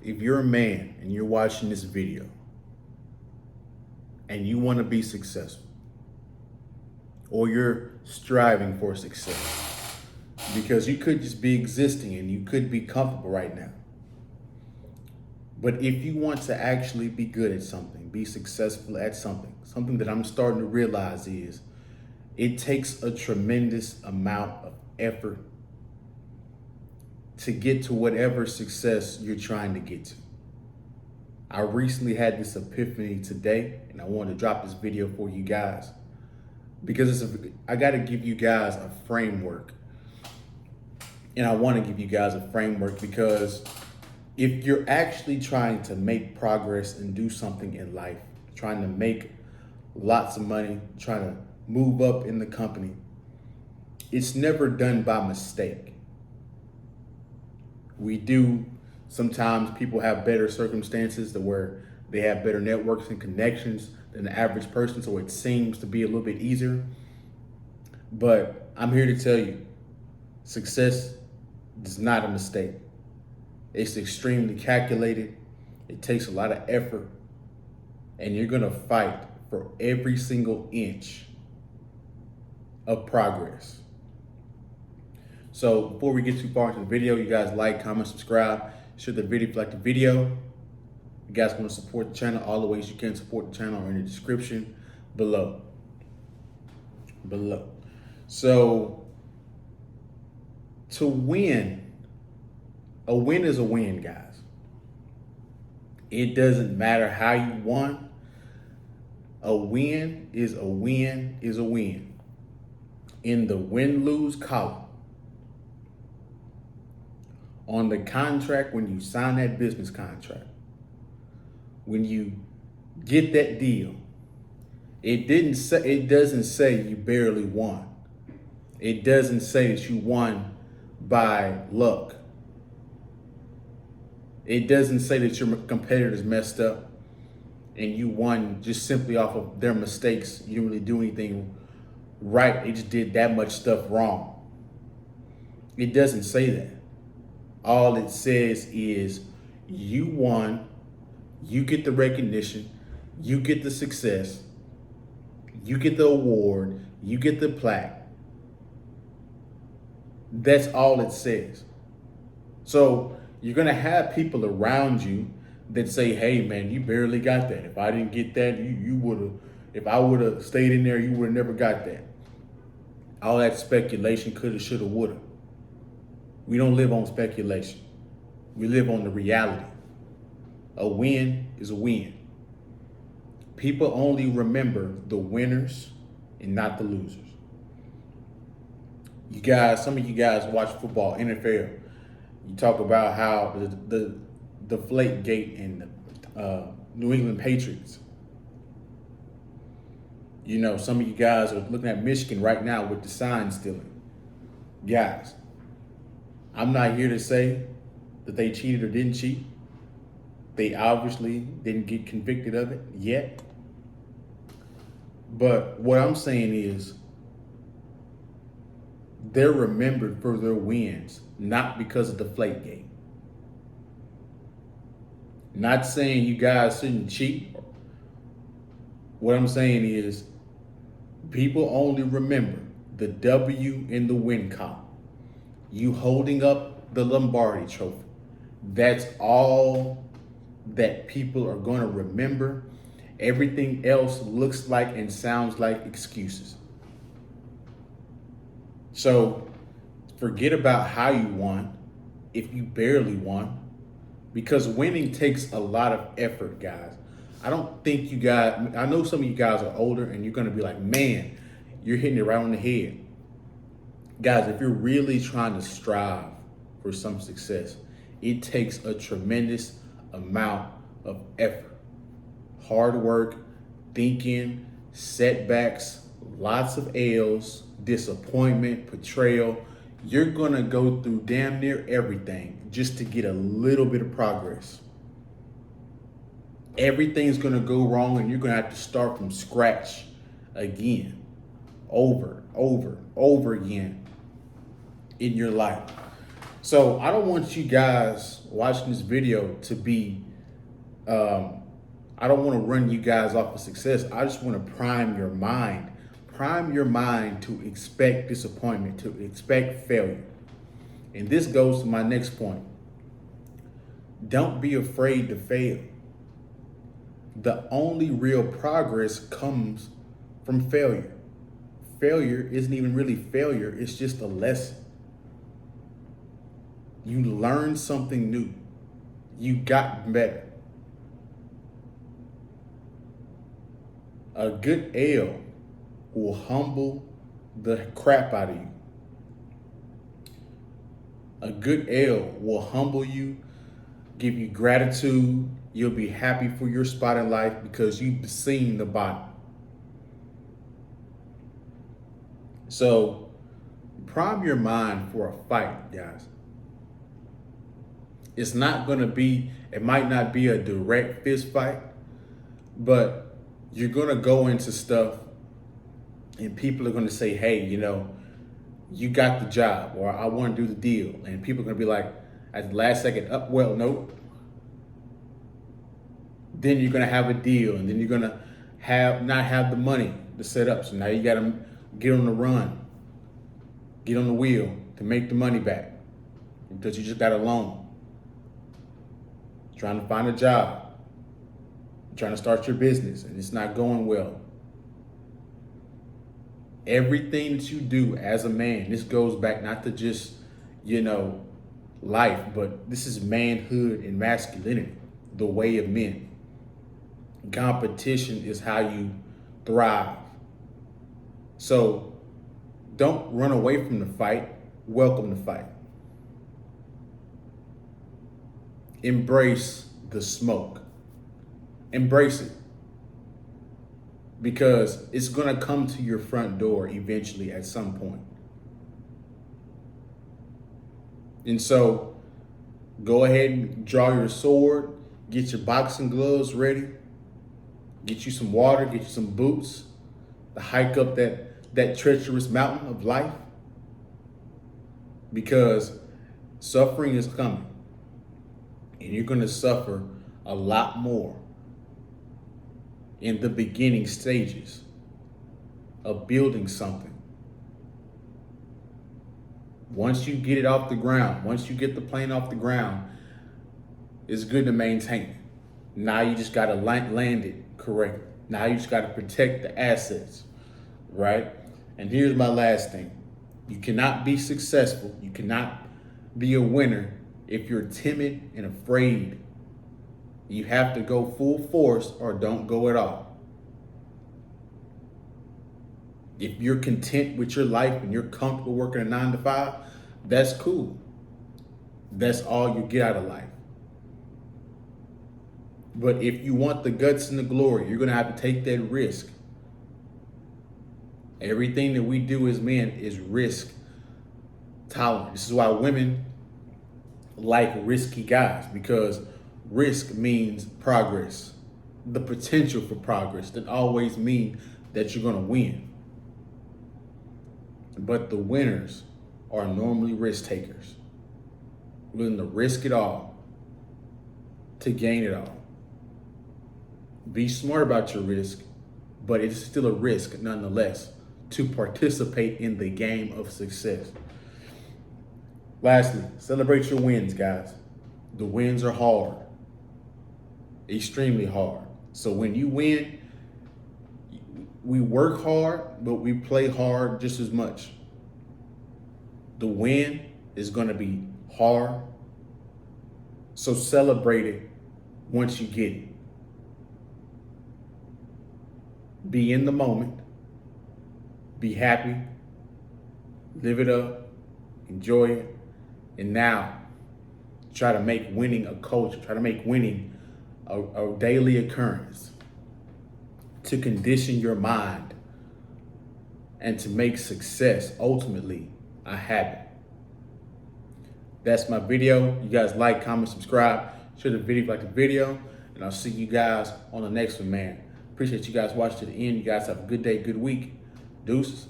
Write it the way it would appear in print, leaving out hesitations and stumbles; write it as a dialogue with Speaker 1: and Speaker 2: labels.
Speaker 1: if you're a man and you're watching this video and you want to be successful, or you're striving for success, because you could just be existing and you could be comfortable right now. But if you want to actually be good at something, be successful at something that I'm starting to realize is it takes a tremendous amount of effort to get to whatever success you're trying to get to. I recently had this epiphany today, and I wanted to drop this video for you guys because I got to give you guys a framework. And I want to give you guys a framework because if you're actually trying to make progress and do something in life, trying to make lots of money, trying to move up in the company, it's never done by mistake. Sometimes people have better circumstances to where they have better networks and connections than the average person, so it seems to be a little bit easier. But I'm here to tell you, success is not a mistake. It's extremely calculated. It takes a lot of effort, and you're gonna fight for every single inch of progress. So before we get too far into the video, you guys like, comment, subscribe, share the video if you like the video. You guys want to support the channel, all the ways you can support the channel are in the description below. So to win, a win is a win, guys. It doesn't matter how you won. A win is a win is a win. In the win-lose column, on the contract, when you sign that business contract, when you get that deal, it doesn't say you barely won. It doesn't say that you won by luck. It doesn't say that your competitors messed up and you won just simply off of their mistakes. You didn't really do anything right. They just did that much stuff wrong. It doesn't say that. All it says is you won, you get the recognition, you get the success, you get the award, you get the plaque. That's all it says. So you're gonna have people around you that say, hey man, you barely got that. If I didn't get that, you would've, if I would've stayed in there, you would've never got that. All that speculation, coulda, shoulda, woulda. We don't live on speculation. We live on the reality. A win is a win. People only remember the winners and not the losers. You guys, some of you guys watch football, NFL. You talk about how the Deflategate and the New England Patriots. You know, some of you guys are looking at Michigan right now with the sign stealing. Guys, I'm not here to say that they cheated or didn't cheat. They obviously didn't get convicted of it yet. But what I'm saying is they're remembered for their wins, not because of the Deflategate. Not saying you guys shouldn't cheat. What I'm saying is people only remember the W in the win column. You holding up the Lombardi trophy. That's all that people are going to remember. Everything else looks like and sounds like excuses. So forget about how you won if you barely won, because winning takes a lot of effort, guys. I don't think you guys, I know some of you guys are older and you're going to be like, man, you're hitting it right on the head. Guys, if you're really trying to strive for some success, it takes a tremendous amount of effort, hard work, thinking, setbacks, lots of L's, disappointment, betrayal. You're going to go through damn near everything just to get a little bit of progress. Everything's going to go wrong and you're going to have to start from scratch again, over again in your life. So I don't want you guys watching this video to be, I don't want to run you guys off of success. I just want to prime your mind to expect disappointment, to expect failure. And this goes to my next point. Don't be afraid to fail. The only real progress comes from failure. Failure isn't even really failure, it's just a lesson. You learned something new. You got better. A good L will humble the crap out of you. A good L will humble you, give you gratitude. You'll be happy for your spot in life because you've seen the bottom. So prime your mind for a fight, guys. It's not going to be, it might not be a direct fist fight, but you're going to go into stuff and people are going to say, hey, you know, you got the job, or I want to do the deal. And people are going to be like, at the last second, well, nope. Then you're going to have a deal, and then you're going to not have the money to set up. So now you got to get on the run, get on the wheel to make the money back because you just got a loan. Trying to find a job, trying to start your business, and it's not going well. Everything that you do as a man, this goes back not to just, you know, life, but this is manhood and masculinity, the way of men. Competition is how you thrive. So don't run away from the fight, welcome the fight. Embrace the smoke. Embrace it. Because it's going to come to your front door eventually at some point. And so go ahead and draw your sword, get your boxing gloves ready, get you some water, get you some boots to hike up that treacherous mountain of life. Because suffering is coming. And you're going to suffer a lot more in the beginning stages of building something. Once you get it off the ground, once you get the plane off the ground, it's good to maintain it. Now you just got to land it correctly. Now you just got to protect the assets, right? And here's my last thing. You cannot be successful. You cannot be a winner if you're timid and afraid. You have to go full force or don't go at all. If you're content with your life and you're comfortable working a 9 to 5, that's cool. That's all you get out of life. But if you want the guts and the glory, you're going to have to take that risk. Everything that we do as men is risk tolerant. This is why women like risky guys, because risk means progress. The potential for progress doesn't always mean that you're going to win. But the winners are normally risk takers, willing to risk it all to gain it all. Be smart about your risk, but it's still a risk nonetheless to participate in the game of success. Lastly, celebrate your wins, guys. The wins are hard, extremely hard. So when you win, we work hard, but we play hard just as much. The win is going to be hard, so celebrate it once you get it. Be in the moment, be happy, live it up, enjoy it, and now try to make winning a culture, try to make winning a daily occurrence, to condition your mind and to make success ultimately a habit. That's my video. You guys like, comment, subscribe, share the video if you like the video, and I'll see you guys on the next one, man. Appreciate you guys watching to the end. You guys have a good day, good week. Deuces.